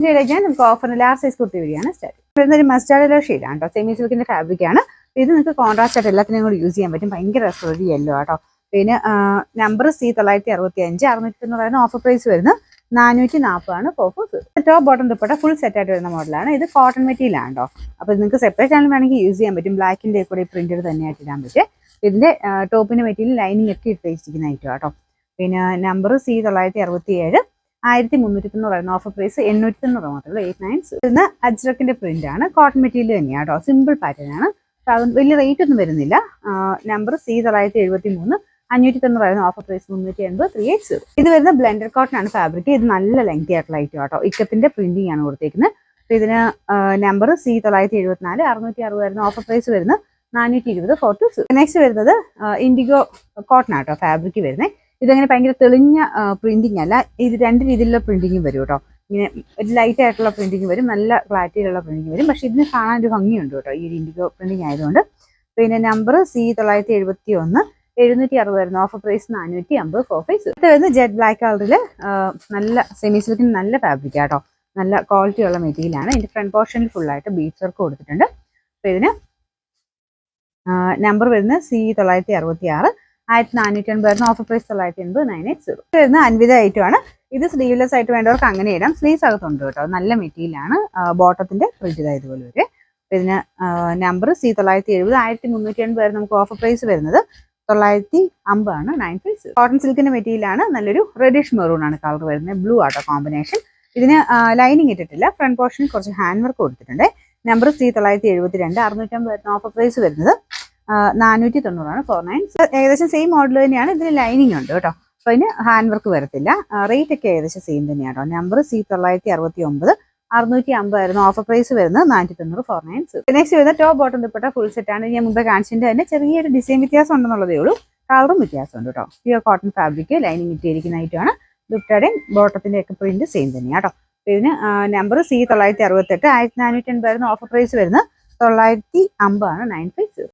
ഇതിലേക്ക് നമുക്ക് ഓഫറിന് large size kurti വരികയാണ് സ്റ്റാർട്ട് വരുന്നൊരു മസ്റ്റാർഡ് യെല്ലോ ഷെയ്ഡാണ് കേട്ടോ. സെമി സിൽക്കിന്റെ ഫാബ്രിക്കാണ്. ഇത് നിങ്ങൾക്ക് കോൺട്രാസ്റ്റ് ആയിട്ട് എല്ലാത്തിനും കൂടി യൂസ് ചെയ്യാൻ പറ്റും. ഭയങ്കര രസമുള്ള യെല്ലോ കേട്ടോ. പിന്നെ നമ്പർ C965 690 ഓഫർ പ്രൈസ് വരുന്നത് 440 ഫോഫോസ്. Top bottom dupatta full set ആയിട്ട് വരുന്ന മോഡലാണ്. ഇത് കോട്ടൺ മെറ്റീരിയൽ ആണ് കേട്ടോ. അപ്പോൾ നിങ്ങൾക്ക് സെപ്പറേറ്റ് ആണെങ്കിലും വേണമെങ്കിൽ യൂസ് ചെയ്യാൻ പറ്റും. ബ്ലാക്കിന്റെ കൂടെ പ്രിന്റഡ് തന്നെയായിട്ട് ഇടാൻ പറ്റും. ഇതിന്റെ ടോപ്പിന്റെ മെറ്റീരിയൽ ലൈനിങ് ഒക്കെ ഇട്ട് വെച്ചിരിക്കുന്ന ഐറ്റം കേട്ടോ. പിന്നെ നമ്പർ C967 1390 ഓഫർ പ്രൈസ് 890 മാത്രമേ 890 വരുന്ന അജ്രക്കിന്റെ പ്രിന്റ് ആണ്. കോട്ടൺ മെറ്റീരിയൽ തന്നെയാണ് കേട്ടോ. സിമ്പിൾ പാറ്റേൺ ആണ്. വലിയ റേറ്റ് ഒന്നും വരുന്നില്ല. Number C973 590 offer price 380 380. ഇത് വരുന്ന ബ്ലെൻഡഡ് കോട്ടൺ ആണ് ഫാബ്രിക്. ഇത് നല്ല ലെങ്തി ആയിട്ടുള്ള ഐറ്റം കേട്ടോ. ഇക്കത്തിന്റെ പ്രിന്റിംഗ് ആണ് കൊടുത്തേക്കുന്നത്. ഇതിന് നമ്പർ C974 660 ഓഫർ പ്രൈസ് വരുന്നത് 420 420. നെക്സ്റ്റ് വരുന്നത് ഇൻഡിഗോ കോട്ടൺ ആട്ടോ ഫാബ്രിക് വരുന്നത്. ഇതങ്ങനെ ഭയങ്കര തെളിഞ്ഞ പ്രിന്റിംഗ് അല്ല. ഇത് രണ്ട് രീതിയിലുള്ള പ്രിന്റിംഗ് വരും കേട്ടോ. ഇങ്ങനെ ഒരു ലൈറ്റ് ആയിട്ടുള്ള പ്രിന്റിംഗ് വരും, നല്ല ക്ലാരിറ്റിയിലുള്ള പ്രിന്റിംഗ് വരും. പക്ഷെ ഇതിന് കാണാൻ ഒരു ഭംഗിയുണ്ട് കേട്ടോ ഈ ഇൻഡിഗോ പ്രിന്റിംഗ് ആയതുകൊണ്ട്. പിന്നെ നമ്പർ C971 760 ഓഫർ പ്രൈസ് 450 ഫോർ ഫൈസ്. ഇത് വരുന്നത് ജെറ്റ് ബ്ലാക്ക് കളറിൽ നല്ല സെമി സിൽക്കിന് നല്ല ഫാബ്രിക് ആട്ടോ. നല്ല ക്വാളിറ്റി ഉള്ള മെറ്റീരിയൽ ആണ്. ഇതിന്റെ ഫ്രണ്ട് പോർഷനിൽ ഫുൾ ആയിട്ട് ബീഡ്സ് വർക്ക് കൊടുത്തിട്ടുണ്ട്. അപ്പോൾ ഇതിന് നമ്പർ വരുന്നത് C966 1480 ഓഫർ പ്രൈസ് 980 980. ഇത് വരുന്ന അൻവിത ഐറ്റം ആണ്. ഇത് സ്ലീവ്ലെസ് ആയിട്ട് വേണ്ടവർക്ക് അങ്ങനെ ഇടാം. സ്ലീവ്സ് അകത്തുണ്ട് കേട്ടോ. നല്ല മെറ്റീരിയൽ ആണ്. ബോട്ടത്തിന്റെ പ്രിന്റ് ഇതുപോലെ വരെ. ഇതിന് നമ്പർ C970 1380 നമുക്ക് ഓഫർ പ്രൈസ് വരുന്നത് 950 950. കോട്ടൺ സിൽക്കിന്റെ മെറ്റീരിയൽ ആണ്. നല്ലൊരു റെഡിഷ് മെറൂൺ ആണ് കളർ വരുന്നത്. ബ്ലൂ ആട്ടോ കോമ്പിനേഷൻ. ഇതിന് ലൈനിങ് ഇട്ടിട്ടില്ല. ഫ്രണ്ട് പോർഷനിൽ കുറച്ച് ഹാൻഡ് വർക്ക് കൊടുത്തിട്ടുണ്ട്. നമ്പർ C972 650 ഓഫർ പ്രൈസ് വരുന്നത് 490 490. ഏകദേശം സെയിം മോഡൽ തന്നെയാണ്. ഇതിന് ലൈനിങ് ഉണ്ട് കേട്ടോ. അപ്പോൾ ഇതിന് ഹാൻഡ് വർക്ക് വരത്തില്ല. റേറ്റ് ഒക്കെ ഏകദേശം സെയിം തന്നെയാണോ. നമ്പർ C969 650 ഓഫർ പ്രൈസ് വരുന്നത് 490 490. നെക്സ്റ്റ് വരുന്ന top bottom dupatta full set ആണ്. ഞാൻ മുമ്പ് കാണിച്ചതിന്റെ തന്നെ ചെറിയൊരു ഡിസൈൻ വ്യത്യാസം ഉണ്ടെന്നുള്ളതേ ഉള്ളൂ. കളറും വ്യത്യാസമുണ്ട് കേട്ടോ. പ്യുവർ കോട്ടൺ ഫാബ്രിക് ലൈനിങ് ഇട്ടിരിക്കുന്ന ഐറ്റമാണ്. ദുപ്പട്ടയുടെയും ബോട്ടത്തിന്റെ ഒക്കെ പ്രിന്റ് സെയിം തന്നെയാണ് കേട്ടോ. ഇതിന് നമ്പർ C968 1480 ഓഫർ പ്രൈസ് വരുന്നത് 950 950.